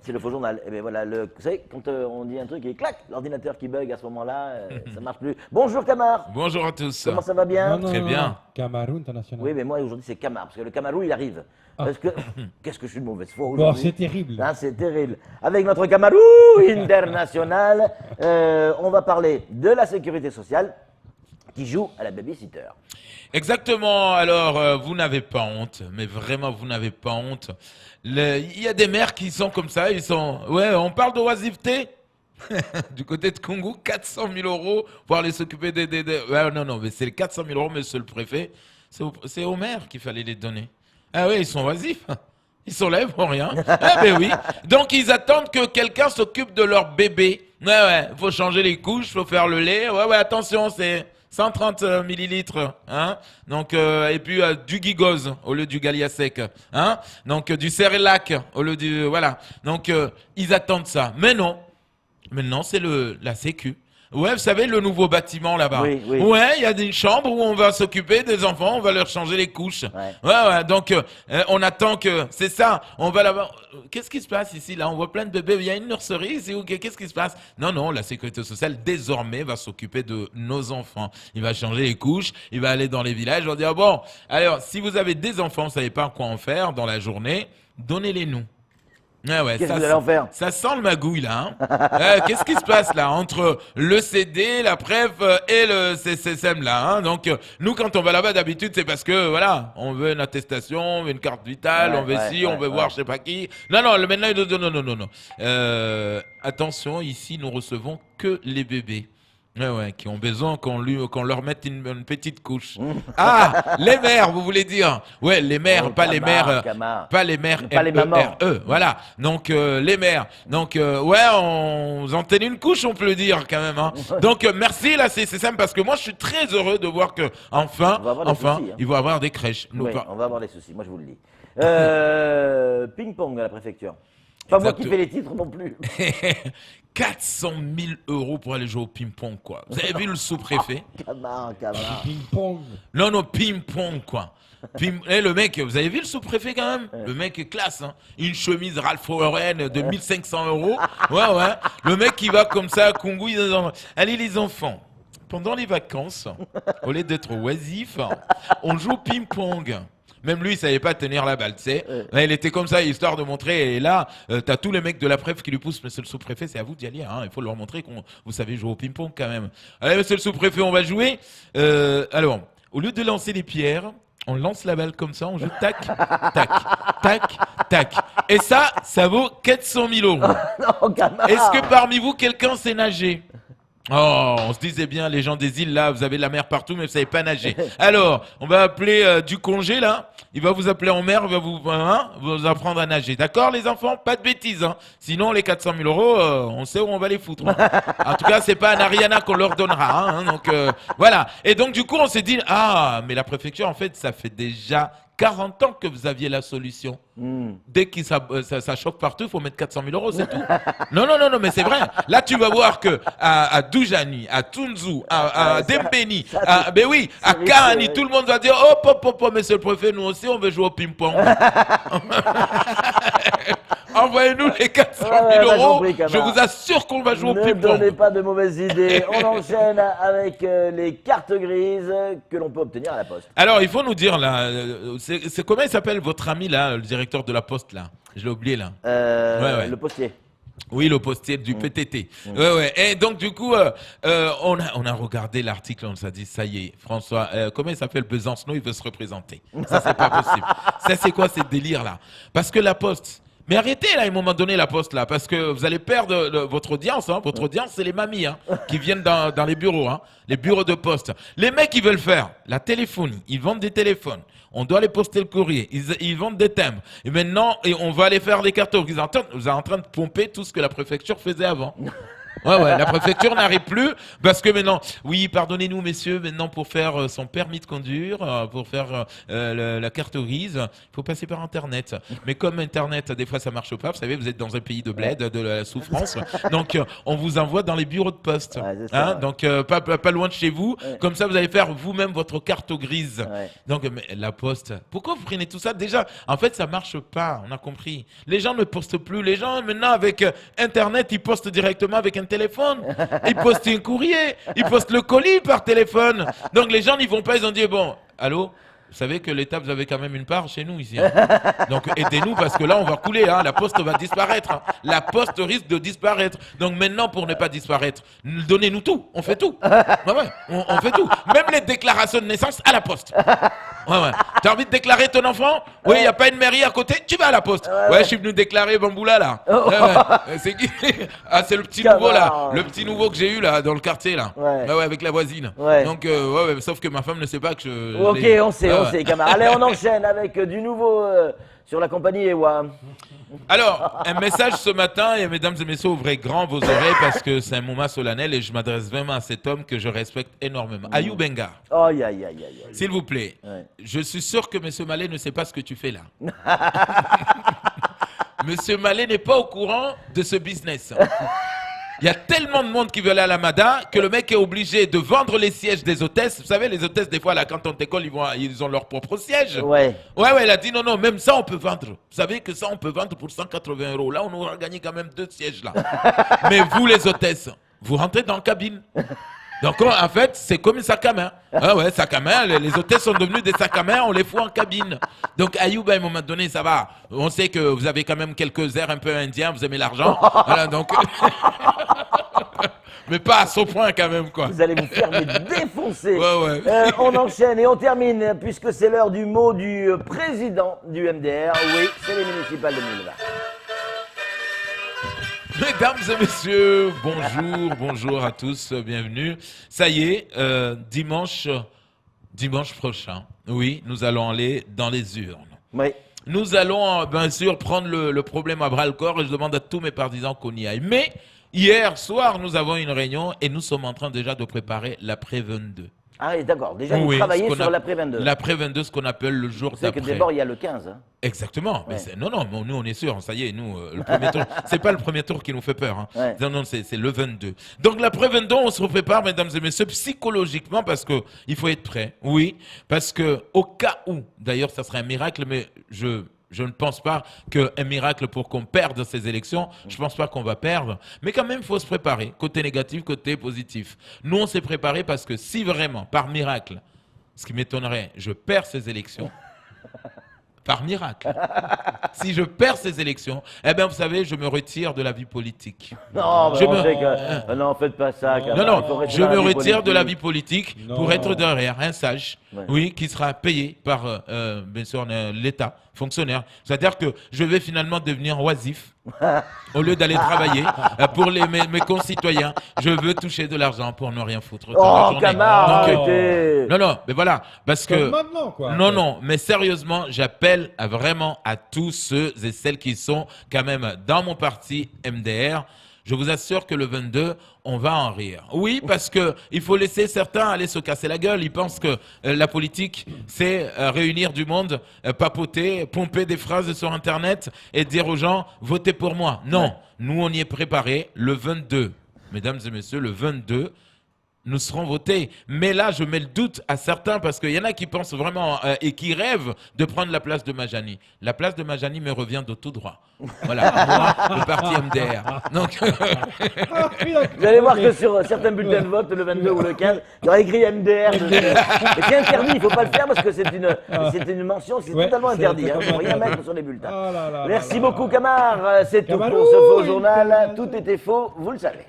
c'est le faux journal. Et bien voilà, vous savez, quand on dit un truc et clac, l'ordinateur qui bug à ce moment-là, ça marche plus. Bonjour Camar. Bonjour à tous. Comment ça va bien? Non, Très bien. Camarou International. Oui, mais moi aujourd'hui c'est Camar, parce que le Camarou il arrive. Parce que, qu'est-ce que je suis de mauvaise foi Bon, aujourd'hui. c'est terrible. Ah, c'est terrible. Avec notre Camarou International, on va parler de la sécurité sociale qui joue à la babysitter. Exactement. Alors, vous n'avez pas honte, mais vraiment, vous n'avez pas honte. Il y a des mères qui sont comme ça, ils sont... Ouais, on parle d'oisiveté. Du côté de Congo, 400 000 euros pour aller s'occuper des... Ouais, non, mais c'est les 400 000 euros, monsieur le préfet. C'est aux maires qu'il fallait les donner. Ah oui, ils sont oisifs. Ils sont là pour rien. Ah ben oui. Donc, ils attendent que quelqu'un s'occupe de leur bébé. Ouais, faut changer les couches, faut faire le lait. Ouais, attention, c'est 130 millilitres. Hein. Donc, et puis du Gigoz au lieu du Galia sec. Hein. Donc, du Cerelac au lieu du... Voilà. Donc, ils attendent ça. Mais non. Maintenant, c'est la Sécu. Ouais, vous savez, le nouveau bâtiment là-bas. Oui. Ouais, il y a une chambre où on va s'occuper des enfants, on va leur changer les couches. Ouais. Donc, on attend que... C'est ça, on va là-bas... Qu'est-ce qui se passe ici, là? On voit plein de bébés. Il y a une nurserie ici. Qu'est-ce qui se passe? Non, la sécurité sociale, désormais, va s'occuper de nos enfants. Il va changer les couches, il va aller dans les villages, on va dire, bon, alors, si vous avez des enfants, vous ne savez pas quoi en faire dans la journée, donnez-les-nous. Ouais, Qu'est-ce que vous allez en faire? ça sent le magouille là. Hein. Qu'est-ce qui se passe là entre le CD, la PREF et le CSM là. Hein. Donc nous quand on va là-bas d'habitude c'est parce que voilà on veut une attestation, on veut une carte vitale, on veut on veut voir je sais pas qui. Non, maintenant non. Attention ici nous recevons que les bébés. Ouais, qui ont besoin qu'on leur mette une petite couche. Ah, les mères, vous voulez dire? Ouais, les mères, pas les mères, pas les mères, pas les mamans. Voilà. Donc les mères. Donc ouais, on vous en tenez une couche, on peut le dire quand même. Hein. Donc merci la CSSM parce que moi je suis très heureux de voir que enfin, soucis, hein. ils vont avoir des crèches. Oui, on va avoir des soucis. Moi je vous le dis. Ping-pong à la préfecture. Pas moi qui fais les titres non plus. 400 000 euros pour aller jouer au ping-pong, quoi. Vous avez vu le sous-préfet? Camar. Ping-pong. Non, ping-pong, quoi. Le mec, vous avez vu le sous-préfet quand même? Le mec est classe, hein. Une chemise Ralph Lauren de 1500 euros. Ouais. Le mec qui va comme ça à Congo, allez les enfants, pendant les vacances, au lieu d'être oisif, on joue au ping-pong. Même lui, il savait pas tenir la balle, tu sais. Il était comme ça, histoire de montrer. Et là, t'as tous les mecs de la préf qui lui poussent. Monsieur le sous-préfet, c'est à vous d'y aller. Hein. Il faut leur montrer que vous savez jouer au ping-pong quand même. Allez, monsieur le sous-préfet, on va jouer. Alors, au lieu de lancer les pierres, on lance la balle comme ça, on joue tac, tac, tac, tac. Et ça vaut 400 000 euros. Non, Camar. Est-ce que parmi vous, quelqu'un sait nager? Oh, on se disait bien, les gens des îles, là, vous avez de la mer partout, mais vous savez pas nager. Alors, on va appeler du congé, là. Il va vous appeler en mer, il va vous apprendre à nager. D'accord, les enfants? Pas de bêtises, hein. Sinon, les 400 000 euros, on sait où on va les foutre. Hein. En tout cas, c'est pas un Ariana qu'on leur donnera. Hein. Donc, voilà. Et donc, du coup, on s'est dit, mais la préfecture, en fait, ça fait déjà 40 ans que vous aviez la solution. Dès que ça choque partout, il faut mettre 400 000 euros, c'est tout. Non, mais c'est vrai. Là, tu vas voir que à Doujani, à Tunzu, à Dembeni, à Kahani, tout le monde va dire hop, monsieur le préfet, nous aussi, on veut jouer au ping-pong. Envoyez-nous les 400 000 euros. Je vous assure qu'on va jouer au ping-pong. Ne donnez pas de mauvaises idées. On enchaîne avec les cartes grises que l'on peut obtenir à la poste. Alors, il faut nous dire, là, c'est comment il s'appelle votre ami, là, le directeur de la poste, là? Je l'ai oublié, là. Le postier. Oui, le postier du PTT. Ouais. Et donc, du coup, on a regardé l'article, on s'est dit, ça y est, François, comment il s'appelle? Besancenot, il veut se représenter. Ça, c'est pas possible. Ça, c'est quoi ces délires-là? Parce que la poste... Mais arrêtez là, à un moment donné, la poste là, parce que vous allez perdre votre audience. Hein. Votre audience, c'est les mamies hein, qui viennent dans les bureaux, hein, les bureaux de poste. Les mecs, ils veulent faire la téléphonie, ils vendent des téléphones. On doit aller poster le courrier, ils vendent des timbres. Et maintenant, on va aller faire des cartons. Vous êtes en train de pomper tout ce que la préfecture faisait avant. Ouais, la préfecture n'arrive plus parce que maintenant, oui, pardonnez-nous messieurs, maintenant pour faire son permis de conduire, pour faire la carte grise, il faut passer par Internet. Mais comme Internet, des fois ça marche pas, vous savez, vous êtes dans un pays de bled, de la souffrance, donc on vous envoie dans les bureaux de poste, Ouais, c'est ça, ouais. donc pas loin de chez vous, Ouais. comme ça vous allez faire vous-même votre carte grise. Ouais. Donc mais la poste, pourquoi vous prenez tout ça déjà? En fait, ça marche pas, on a compris. Les gens ne postent plus, les gens maintenant avec Internet, ils postent directement avec un téléphone. Ils postent un courrier, ils postent le colis par téléphone. Donc les gens n'y vont pas, ils ont dit bon, allô, vous savez que l'État, vous avez quand même une part chez nous ici. Hein. Donc aidez-nous parce que là, on va couler. Hein. La poste va disparaître. Hein. La poste risque de disparaître. Donc maintenant, pour ne pas disparaître, donnez-nous tout. On fait tout. Ouais, on fait tout. Même les déclarations de naissance à la poste. Ouais. T'as envie de déclarer ton enfant? Oui, il n'y a pas une mairie à côté? Tu vas à la poste. Ouais, je suis venu déclarer Bamboula là. Ouais. C'est qui? Ah, c'est le petit nouveau là. Le petit nouveau que j'ai eu là, dans le quartier là. Ouais, avec la voisine. Ouais. Donc, sauf que ma femme ne sait pas que je. Ok, on sait, camarade. Allez, on enchaîne avec du nouveau sur la compagnie Ewa. Alors, un message ce matin, et mesdames et messieurs, ouvrez grand vos oreilles parce que c'est un moment solennel et je m'adresse vraiment à cet homme que je respecte énormément. Ayou Benga, Aïe, aïe, aïe, aïe, aïe. s'il vous plaît, Ouais. je suis sûr que M. Mallet ne sait pas ce que tu fais là. Monsieur Mallet n'est pas au courant de ce business. Il y a tellement de monde qui veut aller à la Mada que le mec est obligé de vendre les sièges des hôtesses. Vous savez, les hôtesses, des fois, là, quand on t'école, ils ont leur propre siège. Ouais. Ouais, il a dit non, même ça, on peut vendre. Vous savez que ça, on peut vendre pour 180 €. Là, on aura gagné quand même 2 sièges, là. Mais vous, les hôtesses, vous rentrez dans la cabine. Donc, en fait, c'est comme un sac à main. Ah ouais, sac à main. Les hôtesses sont devenus des sacs à main, on les fout en cabine. Donc, Ayoub, à un moment donné, ça va. On sait que vous avez quand même quelques airs un peu indiens, vous aimez l'argent. Voilà, donc. Mais pas à ce point, quand même, quoi. Vous allez vous faire mais défoncer. Ouais. On enchaîne et on termine puisque c'est l'heure du mot du président du MDR. Oui, c'est les municipales 2020. Mesdames et messieurs, bonjour à tous, bienvenue. Ça y est, dimanche prochain, oui, nous allons aller dans les urnes. Oui. Nous allons bien sûr prendre le problème à bras le corps et je demande à tous mes partisans qu'on y aille. Mais hier soir, nous avons une réunion et nous sommes en train déjà de préparer l'après-22. Ah oui, d'accord. Déjà, vous Oui, travaillez ce qu'on sur a- l'après-22. L'après-22, ce qu'on appelle le jour C'est que d'après. d'abord, il y a le 15. Hein. Exactement. Mais Ouais. non, nous on est sûr, ça y est, nous, le premier tour, c'est pas le premier tour qui nous fait peur. Hein. Ouais. Non, c'est le 22. Donc l'après-22, on se prépare, mesdames et messieurs, psychologiquement, parce que il faut être prêt. Oui, parce que au cas où, d'ailleurs, ça serait un miracle, mais je ne pense pas qu'un miracle pour qu'on perde ces élections, je ne pense pas qu'on va perdre. Mais quand même, il faut se préparer. Côté négatif, côté positif. Nous, on s'est préparé parce que si vraiment, par miracle, ce qui m'étonnerait, je perds ces élections, par miracle, si je perds ces élections, eh bien, vous savez, je me retire de la vie politique. Non, Je on me- sait que... non, faites pas ça. camarade. Non, Il faut rester je dans me la vie retire de la vie politique. politique Non. pour être derrière un sage, Ouais. oui, qui sera payé par, bien sûr, l'État, fonctionnaire. C'est-à-dire que je vais finalement devenir oisif au lieu d'aller travailler pour mes concitoyens. Je veux toucher de l'argent pour ne rien foutre. toute la Oh, journée. camarade, Donc, arrêtez. non, mais voilà, parce Comme que... maintenant, quoi. Non, mais sérieusement, j'appelle vraiment à tous ceux et celles qui sont quand même dans mon parti MDR. Je vous assure que le 22, on va en rire. Oui, parce que il faut laisser certains aller se casser la gueule. Ils pensent que la politique, c'est réunir du monde, papoter, pomper des phrases sur Internet et dire aux gens, votez pour moi. Non, nous, on y est préparé le 22. Mesdames et messieurs, le 22, nous serons votés. Mais là, je mets le doute à certains parce qu'il y en a qui pensent vraiment et qui rêvent de prendre la place de Majani. La place de Majani me revient de tout droit. Voilà, moi, le parti MDR. Donc, Ah, oui, d'accord. Vous allez voir Ok. que sur certains bulletins de vote, le 22 ou le 15, il y aura écrit MDR. dessus. Et c'est interdit, il ne faut pas le faire parce que c'est une mention, c'est Ouais, totalement c'est interdit. Il ne faut rien interdit. mettre sur les bulletins. Ah là là là Merci là beaucoup, là. Camar. C'est tout pour Camarou, ce faux il journal. fait- Tout était faux, vous le savez.